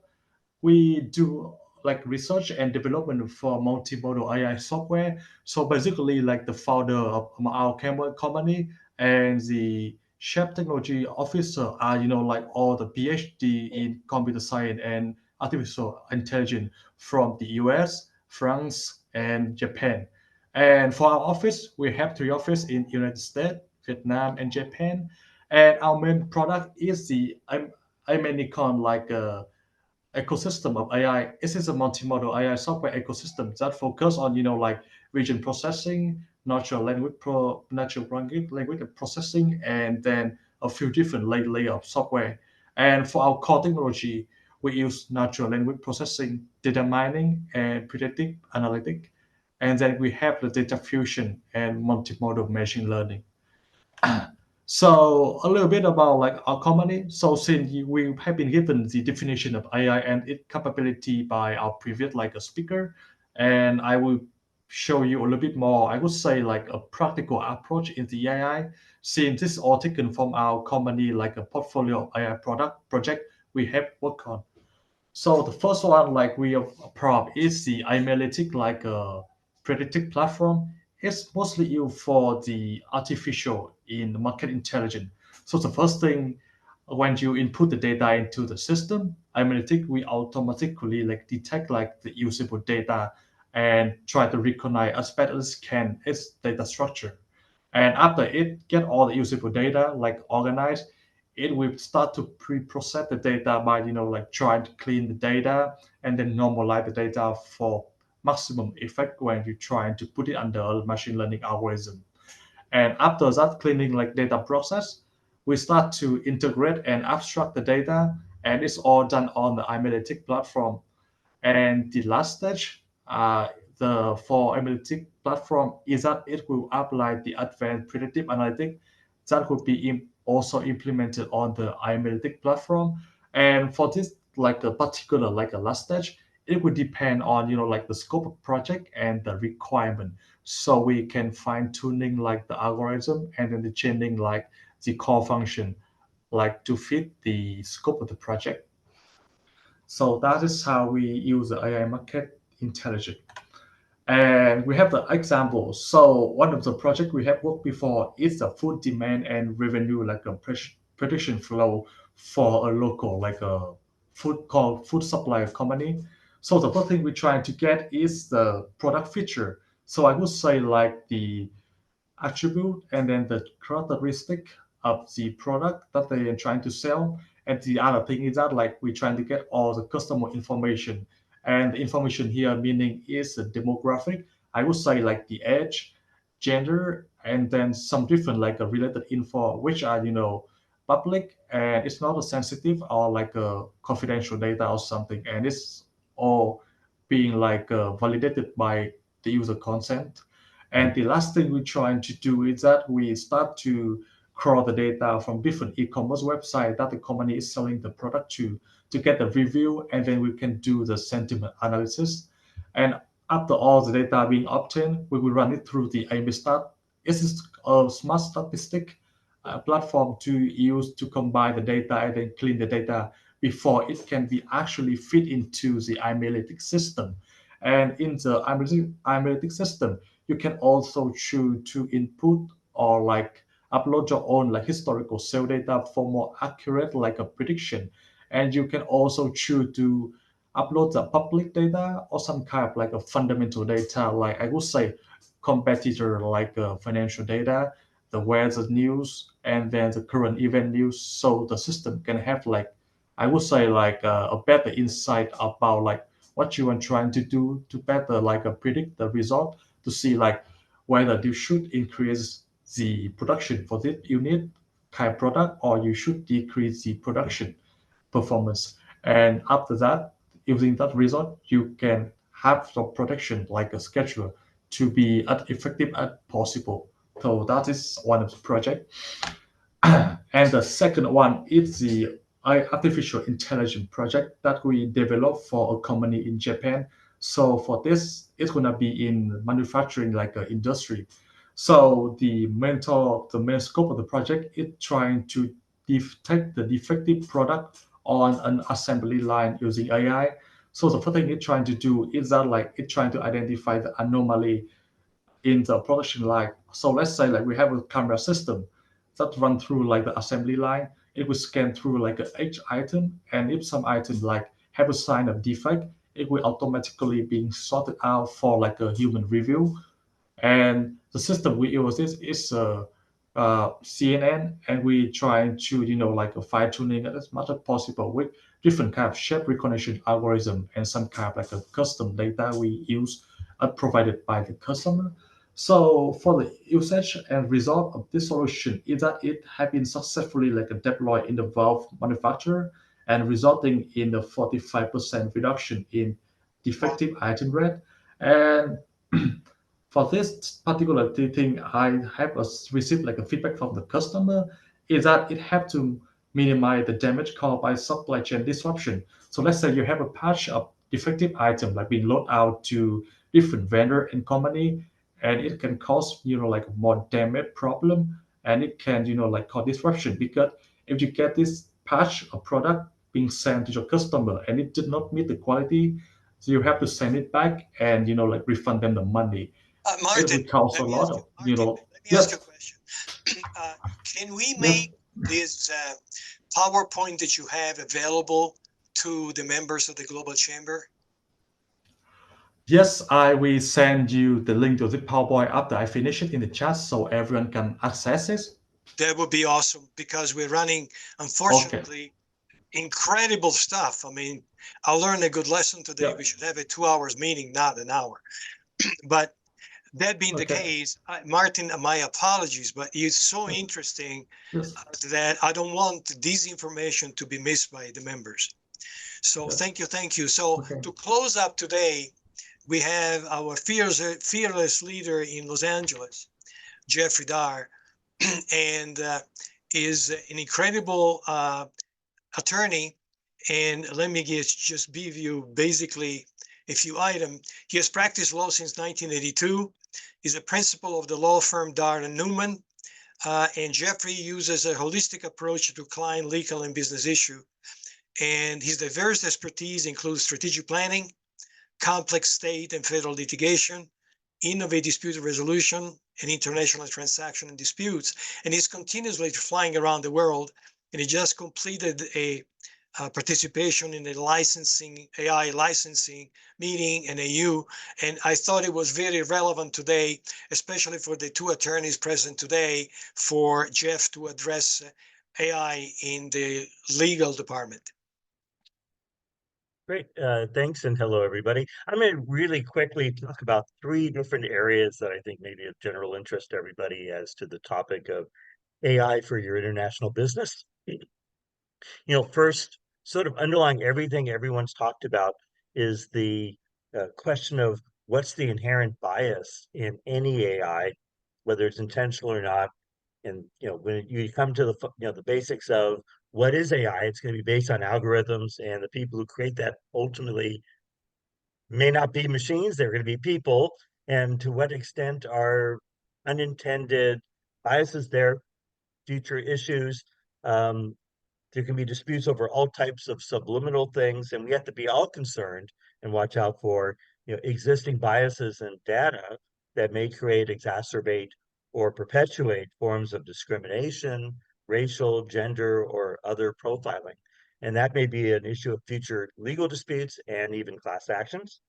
[SPEAKER 7] We do like research and development for multimodal AI software. So basically, like the founder of our company and the chief technology officer are, like all the PhD in computer science and artificial intelligence from the US, France, and Japan. And for our office, we have 3 offices in United States, Vietnam, and Japan. And our main product is the American like ecosystem of AI. This is a multimodal AI software ecosystem that focus on, like vision processing, natural language processing, and then a few different layer of software. And for our core technology, we use natural language processing, data mining, and predictive analytics. And then we have the data fusion and multimodal machine learning. So a little bit about like our company. So since we have been given the definition of AI and its capability by our previous like a speaker, and I will show you a little bit more. I would say like a practical approach in the AI. Since this is all taken from our company like a portfolio of AI project we have worked on. So the first one, like we have prop, is the analytic like a predictive platform. It's mostly used for the artificial in market intelligence. So the first thing, when you input the data into the system, analytic we automatically like detect like the usable data and try to recognize as best as can its data structure. And after it get all the usable data like organized, it will start to pre-process the data by like trying to clean the data and then normalize the data for maximum effect when you're trying to put it under a machine learning algorithm. And after that cleaning like data process, we start to integrate and abstract the data, and it's all done on the analytic platform. And the last stage, the for analytic platform is that it will apply the advanced predictive analytics that will be also implemented on the analytic platform. And for this, like a particular, like a last stage, it would depend on like the scope of project and the requirement. So we can fine tuning like the algorithm and then the changing like the core function, like to fit the scope of the project. So that is how we use the AI market intelligence. And we have the examples. So one of the projects we have worked before is the food demand and revenue, like a prediction flow for a local, like a food supply company. So the first thing we're trying to get is the product feature. So I would say like the attribute and then the characteristic of the product that they are trying to sell. And the other thing is that like we're trying to get all the customer information. And the information here meaning is the demographic. I would say like the age, gender, and then some different like a related info, which are public and it's not a sensitive or like a confidential data or something. And it's all being like validated by the user consent. And the last thing we're trying to do is that we start to crawl the data from different e-commerce websites that the company is selling the product to get the review, and then we can do the sentiment analysis. And after all the data being obtained, we will run it through the is a smart statistic platform to use to combine the data and then clean the data before it can be actually fit into the analytic system. And in the analytic system, you can also choose to input or like upload your own like historical sale data for more accurate like a prediction. And you can also choose to upload the public data or some kind of like a fundamental data, like I would say competitor like financial data, the weather news, and then the current event news. So the system can have like, I would say like a better insight about like what you are trying to do to better like predict the result, to see like whether you should increase the production for this unit kind of product or you should decrease the production performance. And after that, using that result, you can have the production like a schedule to be as effective as possible. So that is one of the project. And the second one is the artificial intelligence project that we developed for a company in Japan. So for this, it's gonna be in manufacturing like a industry. So the main scope of the project is trying to detect the defective product on an assembly line using AI. So the first thing it's trying to do is that like it's trying to identify the anomaly in the production line. So let's say like we have a camera system that run through like the assembly line. It will scan through like each item, and if some item like have a sign of defect, it will automatically being sorted out for like a human review. And the system we use is CNN, and we try to like a fine tuning it as much as possible with different kind of shape recognition algorithm and some kind of like a custom data we use provided by the customer. So for the usage and result of this solution is that it has been successfully like deployed in the valve manufacturer and resulting in a 45% reduction in defective item rate. And for this particular thing, I have received like a feedback from the customer is that it have to minimize the damage caused by supply chain disruption. So let's say you have a patch of defective item like being loaded out to different vendor and company, and it can cause like more damage problem, and it can like cause disruption, because if you get this patch of product being sent to your customer and it did not meet the quality, so you have to send it back and like refund them the money. It
[SPEAKER 1] Martin,
[SPEAKER 7] will cost a
[SPEAKER 1] let me
[SPEAKER 7] lot
[SPEAKER 1] ask you,
[SPEAKER 7] of
[SPEAKER 1] Martin, let me ask you a
[SPEAKER 7] yes,
[SPEAKER 1] question. Can we
[SPEAKER 7] yes,
[SPEAKER 1] make this PowerPoint that you have available to the members of the Global Chamber?
[SPEAKER 7] yes, I will send you the link to the PowerPoint after I finish it in the chat so everyone can access it.
[SPEAKER 1] That would be awesome, because we're running, unfortunately, incredible stuff. I mean, I learned a good lesson today.
[SPEAKER 7] Yeah.
[SPEAKER 1] We should have a 2 hours meeting, not an hour. But that being the
[SPEAKER 7] Okay.
[SPEAKER 1] case, Martin, my apologies, but it's so interesting
[SPEAKER 7] Yes.
[SPEAKER 1] that I don't want this information to be missed by the members. So
[SPEAKER 7] Yeah.
[SPEAKER 1] thank you, thank you. So
[SPEAKER 7] Okay.
[SPEAKER 1] to close up today, we have our fearless leader in Los Angeles, Jeffrey Dar, and is an incredible attorney. And let me just give you basically a few items. He has practiced law since 1982. He's a principal of the law firm Dar and Newman. And Jeffrey uses a holistic approach to client, legal, and business issue. And his diverse expertise includes strategic planning, complex state and federal litigation, innovative dispute resolution, and international transaction and disputes. And he's continuously flying around the world. And he just completed a participation in the AI licensing meeting in AU. And I thought it was very relevant today, especially for the two attorneys present today, for Jeff to address AI in the legal department.
[SPEAKER 3] Great. Thanks, and hello, everybody. I'm going to really quickly talk about 3 different areas that I think may be of general interest to everybody as to the topic of AI for your international business. First, sort of underlying everything everyone's talked about is the question of what's the inherent bias in any AI, whether it's intentional or not. And when you come to the basics of what is AI, it's going to be based on algorithms, and the people who create that ultimately may not be machines; they're going to be people. And to what extent are unintended biases there, future issues. There can be disputes over all types of subliminal things, and we have to be all concerned and watch out for existing biases in data that may create, exacerbate, or perpetuate forms of discrimination, racial, gender, or other profiling. And that may be an issue of future legal disputes and even class actions.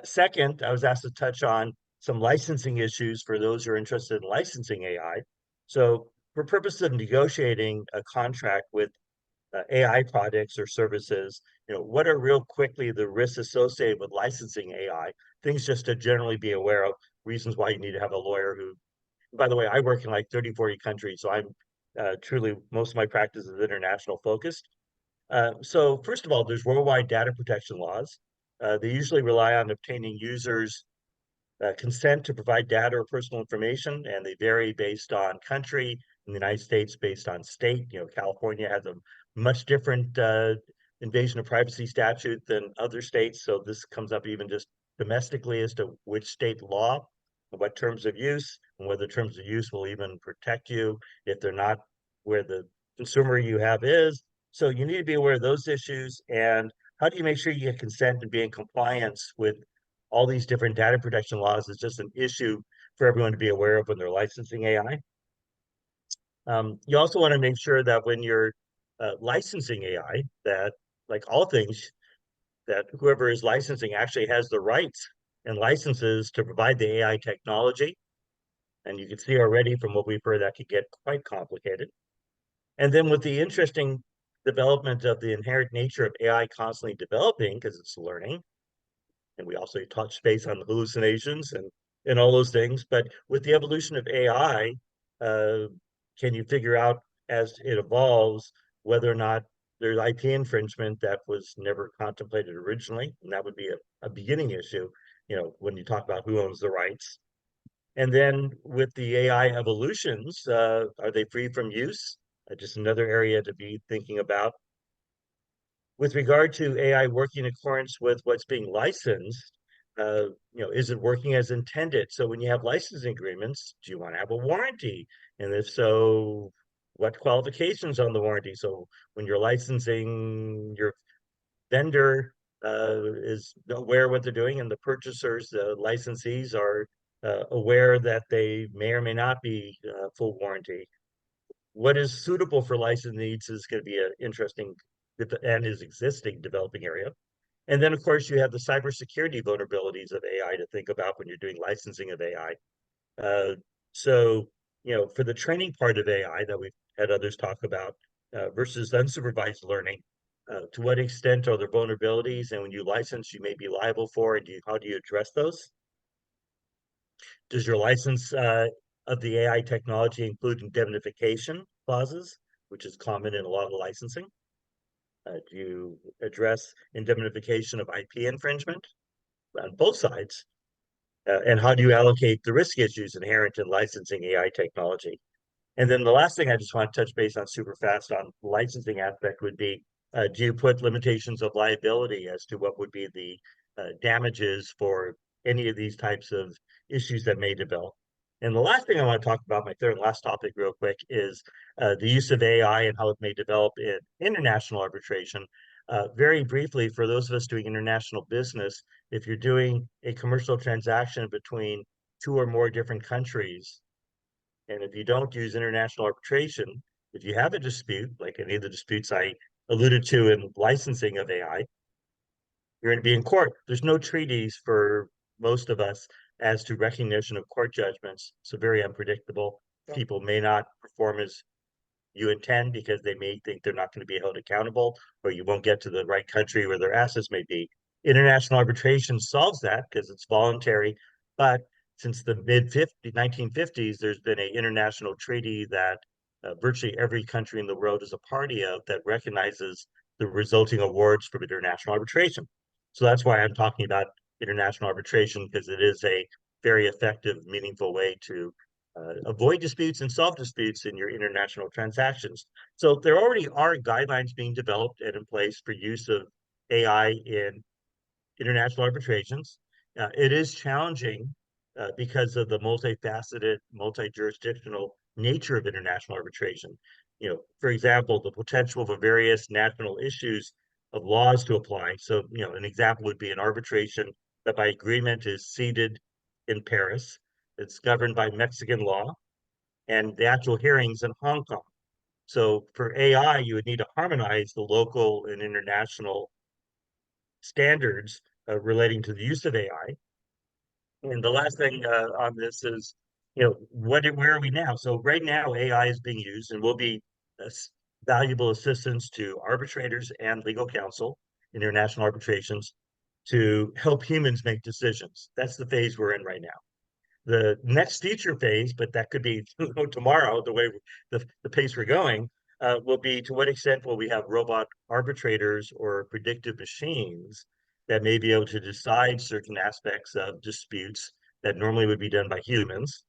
[SPEAKER 3] Second, I was asked to touch on some licensing issues for those who are interested in licensing AI. So for purpose of negotiating a contract with AI products or services, what are real quickly the risks associated with licensing AI? Things just to generally be aware of, reasons why you need to have a lawyer who, by the way, I work in like 30, 40 countries, so I'm truly, most of my practice is international focused. So first of all, there's worldwide data protection laws. They usually rely on obtaining users' consent to provide data or personal information, and they vary based on country. In the United States, based on state, California has a much different invasion of privacy statute than other states. So this comes up even just domestically as to which state law, what terms of use, and whether terms of use will even protect you if they're not where the consumer you have is. So you need to be aware of those issues. And how do you make sure you get consent and be in compliance with all these different data protection laws? Is just an issue for everyone to be aware of when they're licensing AI. You also want to make sure that when you're licensing AI, that like all things, that whoever is licensing actually has the rights and licenses to provide the AI technology. And you can see already from what we've heard that could get quite complicated. And then with the interesting development of the inherent nature of AI constantly developing, because it's learning, and we also touch base on hallucinations and all those things. But with the evolution of AI, can you figure out as it evolves whether or not there's IP infringement that was never contemplated originally? And that would be a beginning issue, when you talk about who owns the rights. And then with the AI evolutions, are they free from use? Just another area to be thinking about. With regard to AI working in accordance with what's being licensed, is it working as intended? So when you have licensing agreements, do you want to have a warranty? And if so, what qualifications on the warranty? So when you're licensing, your vendor is aware of what they're doing, and the purchasers, the licensees are aware that they may or may not be full warranty. What is suitable for license needs is going to be an interesting and is existing developing area. And then, of course, you have the cybersecurity vulnerabilities of AI to think about when you're doing licensing of AI. So, for the training part of AI that we've had others talk about versus unsupervised learning, to what extent are there vulnerabilities? And when you license, you may be liable for, and how do you address those? Does your license of the AI technology include indemnification clauses, which is common in a lot of licensing? Do you address indemnification of IP infringement on both sides? And how do you allocate the risk issues inherent in licensing AI technology? And then the last thing I just want to touch base on super fast on the licensing aspect would be, do you put limitations of liability as to what would be the damages for any of these types of issues that may develop? And the last thing I want to talk about, my third and last topic real quick, is the use of AI and how it may develop in international arbitration. Very briefly, for those of us doing international business, if you're doing a commercial transaction between two or more different countries, and if you don't use international arbitration, if you have a dispute, like any of the disputes I alluded to in licensing of AI, you're going to be in court. There's no treaties for most of us as to recognition of court judgments. So very unpredictable.
[SPEAKER 1] Yeah.
[SPEAKER 3] People may not perform as you intend because they may think they're not going to be held accountable, or you won't get to the right country where their assets may be. International arbitration solves that because it's voluntary. But since the 1950s, there's been an international treaty that virtually every country in the world is a party of that recognizes the resulting awards from international arbitration. So that's why I'm talking about international arbitration, because it is a very effective, meaningful way to avoid disputes and solve disputes in your international transactions. So there already are guidelines being developed and in place for use of AI in international arbitrations. It is challenging because of the multifaceted, multi-jurisdictional nature of international arbitration. For example, the potential for various national issues of laws to apply. So, an example would be an arbitration that by agreement is seated in Paris. It's governed by Mexican law, and the actual hearings in Hong Kong. So for AI, you would need to harmonize the local and international standards relating to the use of AI. And the last thing on this is, where are we now? So right now, AI is being used and will be valuable assistance to arbitrators and legal counsel in international arbitrations to help humans make decisions. That's the phase we're in right now. The next future phase, but that could be tomorrow, the way the pace we're going, will be to what extent will we have robot arbitrators or predictive machines that may be able to decide certain aspects of disputes that normally would be done by humans,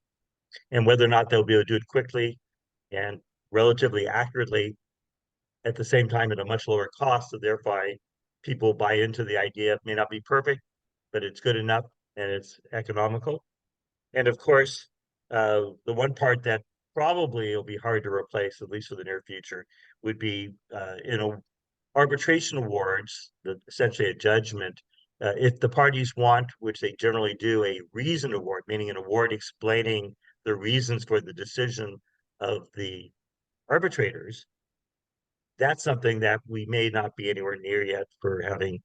[SPEAKER 3] and whether or not they'll be able to do it quickly and relatively accurately at the same time at a much lower cost, so therefore people buy into the idea. It may not be perfect, but it's good enough and it's economical. And of course, the one part that probably will be hard to replace, at least for the near future, would be arbitration awards, essentially a judgment. If the parties want, which they generally do, a reason award, meaning an award explaining the reasons for the decision of the arbitrators, that's something that we may not be anywhere near yet for having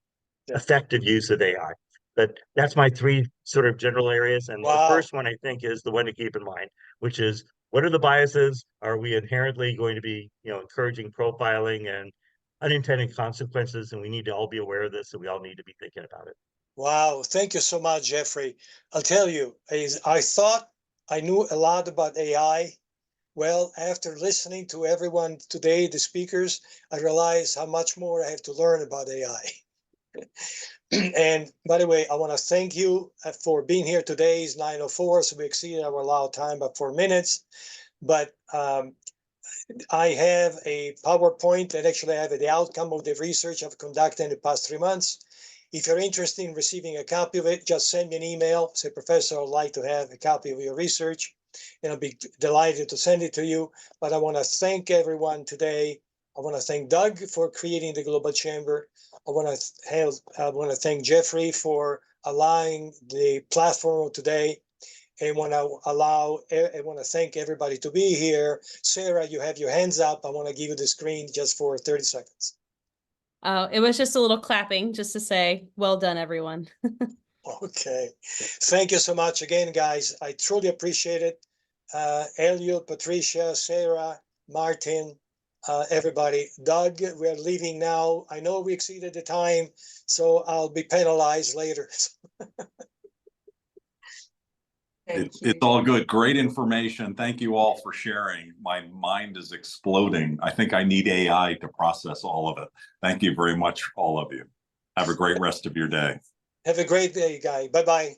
[SPEAKER 3] effective use of AI. But that's my three sort of general areas. And the first one, I think, is the one to keep in mind, which is, what are the biases? Are we inherently going to be, encouraging profiling and unintended consequences? And we need to all be aware of this, and we all need to be thinking about it.
[SPEAKER 1] Wow, thank you so much, Jeffrey. I'll tell you, I thought I knew a lot about AI. Well, after listening to everyone today, the speakers, I realized how much more I have to learn about AI. And by the way, I want to thank you for being here today. It's 9:04, so we exceeded our allowed time by 4 minutes. But I have a PowerPoint that actually I have the outcome of the research I've conducted in the past 3 months. If you're interested in receiving a copy of it, just send me an email. Say, Professor, I'd like to have a copy of your research, and I'll be delighted to send it to you. But I want to thank everyone today. I want to thank Doug for creating the Global Chamber. I want to thank Jeffrey for allowing the platform today. And I want to thank everybody to be here. Sarah, you have your hands up. I want to give you the screen just for 30 seconds.
[SPEAKER 6] It was just a little clapping just to say, well done, everyone.
[SPEAKER 1] Okay. Thank you so much again, guys. I truly appreciate it. Elliot, Patricia, Sarah, Martin, everybody. Doug, we're leaving now. I know we exceeded the time, so I'll be penalized later.
[SPEAKER 2] It's all good. Great information. Thank you all for sharing. My mind is exploding. I think I need AI to process all of it. Thank you very much, all of you. Have a great rest of your day.
[SPEAKER 1] Have a great day, guy. Bye-bye.